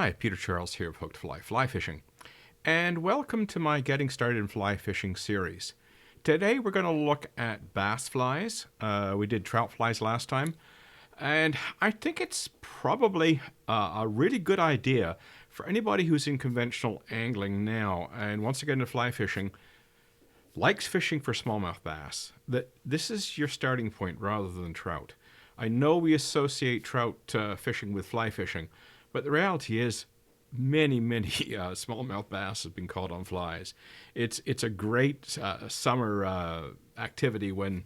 Hi, Peter Charles here of Hooked Fly Fly Fishing, and welcome to my Getting Started in Fly Fishing series. Today we're going to look at bass flies. We did trout flies last time, and I think it's probably a really good idea for anybody who's in conventional angling now and wants to get into fly fishing, likes fishing for smallmouth bass, that this is your starting point rather than trout. I know we associate trout fishing with fly fishing, but the reality is many smallmouth bass have been caught on flies. It's a great summer activity when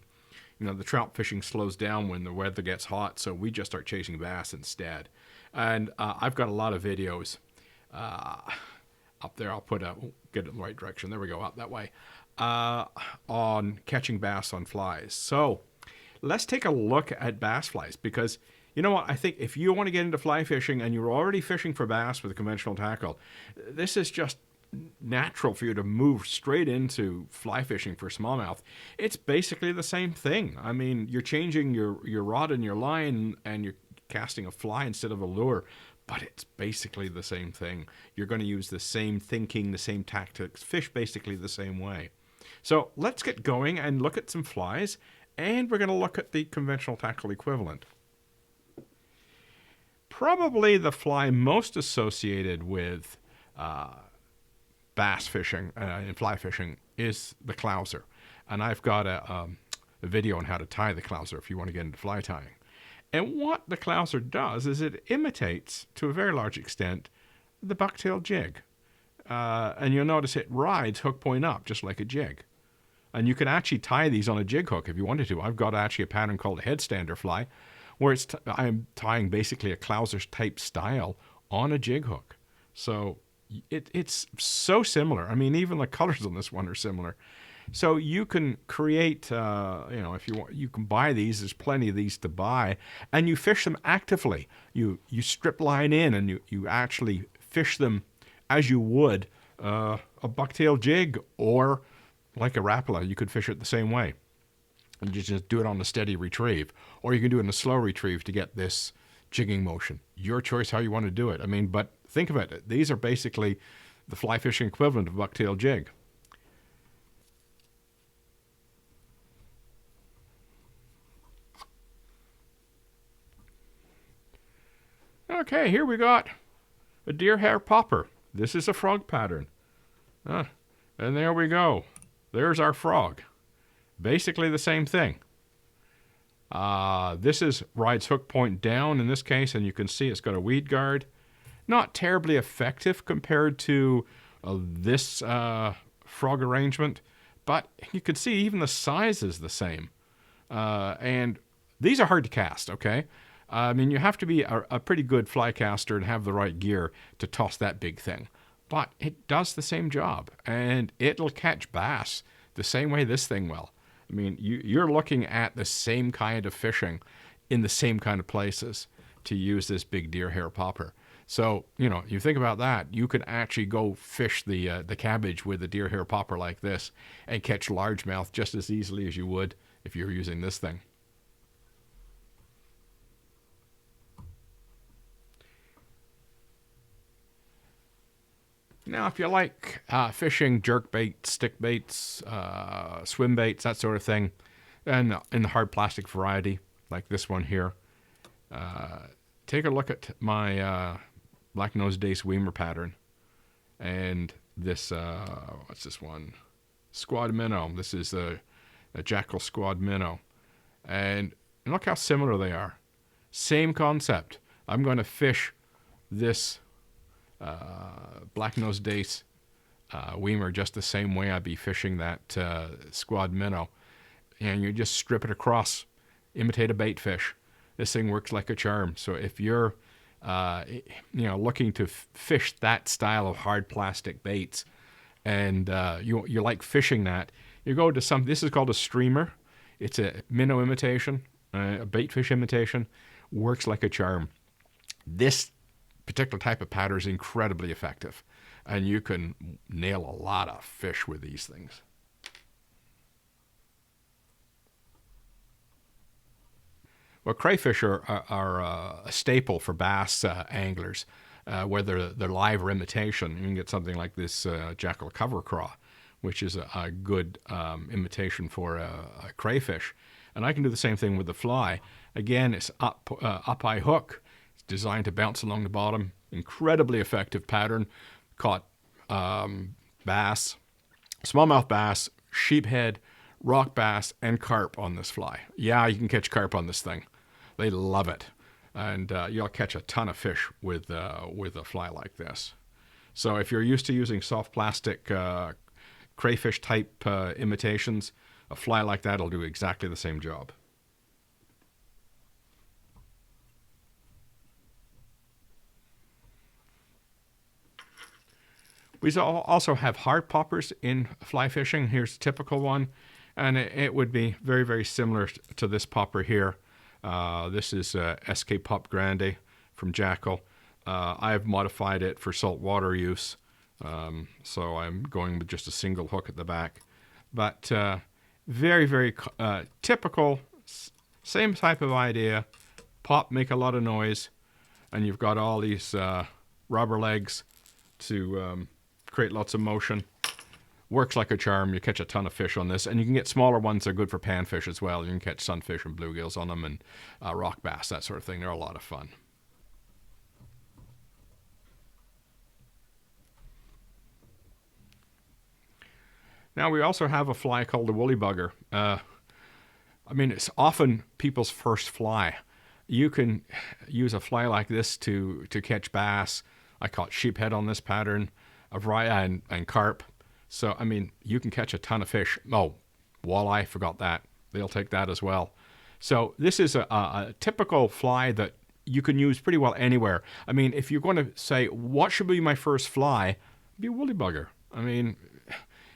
the trout fishing slows down when the weather gets hot, so we just start chasing bass instead. And I've got a lot of videos up there. I'll get it in the right direction. There we go, up that way, on catching bass on flies. So let's take a look at bass flies, because you know what? I think if you want to get into fly fishing and you're already fishing for bass with a conventional tackle, this is just natural for you to move straight into fly fishing for smallmouth. It's basically the same thing. I mean, you're changing your rod and your line and you're casting a fly instead of a lure, but it's basically the same thing. You're going to use the same thinking, the same tactics, fish basically the same way. So let's get going and look at some flies, and we're going to look at the conventional tackle equivalent. Probably the fly most associated with bass fishing and fly fishing is the clouser. And I've got a video on how to tie the clouser if you want to get into fly tying. And what the clouser does is it imitates, to a very large extent, the bucktail jig. And you'll notice it rides hook point up, just like a jig. And you can actually tie these on a jig hook if you wanted to. I've got actually a pattern called Headstander Fly, where I'm tying basically a clouser type style on a jig hook. So it's so similar. I mean, even the colors on this one are similar. So you can create, if you want, you can buy these. There's plenty of these to buy, and you fish them actively. You strip line in, and you actually fish them as you would a bucktail jig, or like a Rapala. You could fish it the same way. And you just do it on a steady retrieve. Or you can do it in a slow retrieve to get this jigging motion. Your choice how you want to do it. I mean, but think of it. These are basically the fly fishing equivalent of bucktail jig. Okay, here we got a deer hair popper. This is a frog pattern. And there we go. There's our frog. Basically the same thing. This rides hook point down in this case, and you can see it's got a weed guard. Not terribly effective compared to this frog arrangement, but you can see even the size is the same. And these are hard to cast, okay? I mean, you have to be a pretty good fly caster and have the right gear to toss that big thing. But it does the same job, and it'll catch bass the same way this thing will. I mean, you're looking at the same kind of fishing in the same kind of places to use this big deer hair popper. So, you think about that, you could actually go fish the cabbage with a deer hair popper like this and catch largemouth just as easily as you would if you were using this thing. Now, if you like fishing jerk baits, stick baits, swim baits, that sort of thing, and in the hard plastic variety, like this one here, take a look at my black-nosed dace Weimer pattern. And this, what's this one? Squad minnow. This is a jackal squad minnow. And look how similar they are. Same concept. I'm going to fish this black-nosed dace Weimer just the same way I'd be fishing that squad minnow. And you just strip it across, imitate a bait fish. This thing works like a charm. So if you're looking to fish that style of hard plastic baits, and you like fishing that, you go to this is called a streamer. It's a minnow imitation, a bait fish imitation. Works like a charm. This particular type of pattern is incredibly effective, and you can nail a lot of fish with these things. Well, crayfish are a staple for bass anglers. whether they're live or imitation. You can get something like this jackal cover craw, which is a good imitation for a crayfish. And I can do the same thing with the fly. Again, it's up-eye hook. It's designed to bounce along the bottom. Incredibly effective pattern. Caught bass, smallmouth bass, sheephead, rock bass, and carp on this fly. Yeah, you can catch carp on this thing. They love it. And you'll catch a ton of fish with a fly like this. So if you're used to using soft plastic crayfish type imitations, a fly like that will do exactly the same job. We also have heart poppers in fly fishing. Here's a typical one, and it would be very, very similar to this popper here. This is SK Pop Grande from Jackal. I've modified it for saltwater use, so I'm going with just a single hook at the back. But very, very typical, same type of idea. Pop, make a lot of noise, and you've got all these rubber legs to create lots of motion. Works like a charm. You catch a ton of fish on this, and you can get smaller ones that are good for panfish as well. You can catch sunfish and bluegills on them, and rock bass, that sort of thing. They're a lot of fun. Now we also have a fly called the woolly bugger. I mean, it's often people's first fly. You can use a fly like this to catch bass. I caught sheephead on this pattern, a variety, and carp. So, I mean, you can catch a ton of fish. Oh, walleye, forgot that. They'll take that as well. So this is a typical fly that you can use pretty well anywhere. I mean, if you're going to say, what should be my first fly? It'd be a woolly bugger. I mean,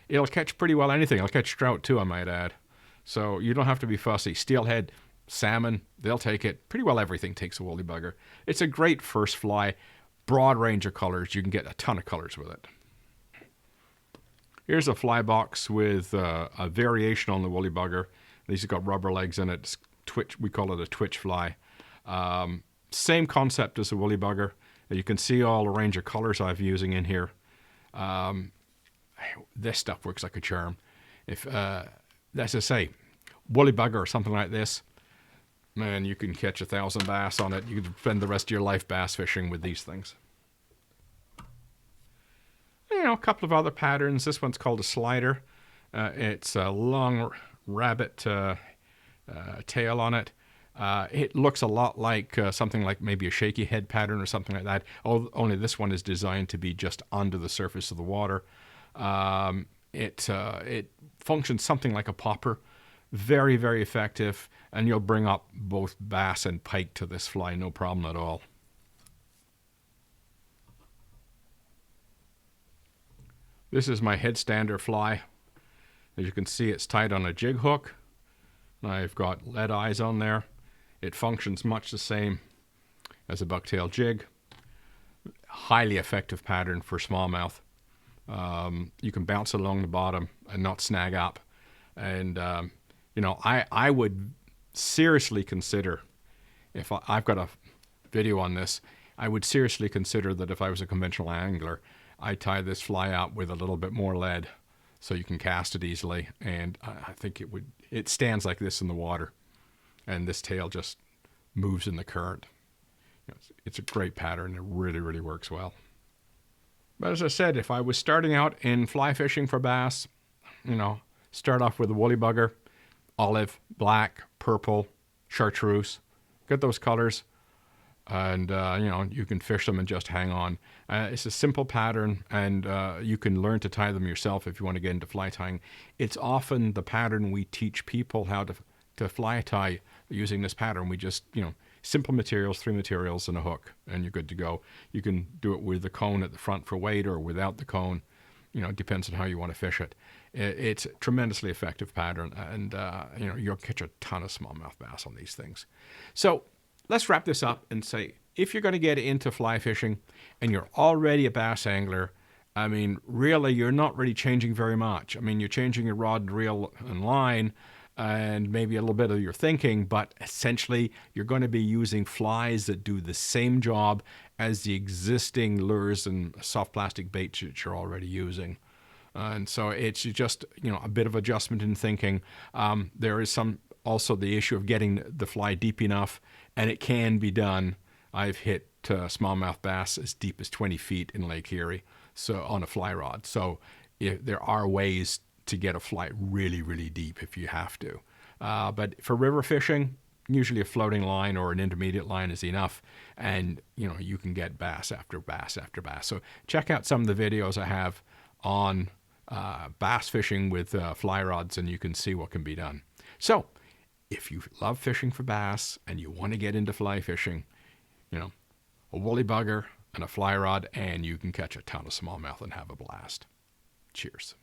it'll catch pretty well anything. It'll catch trout too, I might add. So you don't have to be fussy. Steelhead, salmon, they'll take it. Pretty well everything takes a woolly bugger. It's a great first fly. Broad range of colors. You can get a ton of colors with it. Here's a fly box with a variation on the woolly bugger. These have got rubber legs in it. It's twitch. We call it a twitch fly. Same concept as the woolly bugger. You can see all the range of colors I'm using in here. This stuff works like a charm. If, as I say, woolly bugger or something like this, man, you can catch 1,000 bass on it. You can spend the rest of your life bass fishing with these things. You know, a couple of other patterns. This one's called a slider. It's a long rabbit tail on it. It looks a lot like something like maybe a shaky head pattern or something like that. Only this one is designed to be just under the surface of the water. It functions something like a popper. Very, very effective, and you'll bring up both bass and pike to this fly, no problem at all. This is my Headstander Fly. As you can see, it's tied on a jig hook. I've got lead eyes on there. It functions much the same as a bucktail jig. Highly effective pattern for smallmouth. You can bounce along the bottom and not snag up. And you know, I would seriously consider, if I've got a video on this, I would seriously consider that if I was a conventional angler, I'd tie this fly out with a little bit more lead so you can cast it easily. And I think it stands like this in the water, and this tail just moves in the current. You know, it's a great pattern. It really, really works well. But as I said, if I was starting out in fly fishing for bass, you know, start off with a woolly bugger, olive, black, purple, chartreuse. Get those colors, and you know, you can fish them and just hang on. It's a simple pattern, and you can learn to tie them yourself if you want to get into fly tying. It's often the pattern we teach people how to fly tie using this pattern. We just, you know, simple materials, 3 materials and a hook, and you're good to go. You can do it with the cone at the front for weight or without the cone. You know, it depends on how you want to fish it. It's a tremendously effective pattern, and you know, you'll catch a ton of smallmouth bass on these things. So let's wrap this up and say, if you're going to get into fly fishing and you're already a bass angler, I mean, really, you're not really changing very much. I mean, you're changing your rod and reel and line and maybe a little bit of your thinking, but essentially you're going to be using flies that do the same job as the existing lures and soft plastic baits that you're already using. And so it's just, a bit of adjustment in thinking. There is also the issue of getting the fly deep enough, and it can be done. I've hit smallmouth bass as deep as 20 feet in Lake Erie, so on a fly rod. So there are ways to get a fly really, really deep if you have to. But for river fishing, usually a floating line or an intermediate line is enough, and you can get bass after bass after bass. So check out some of the videos I have on bass fishing with fly rods, and you can see what can be done. So if you love fishing for bass and you want to get into fly fishing, a woolly bugger and a fly rod, and you can catch a ton of smallmouth and have a blast. Cheers.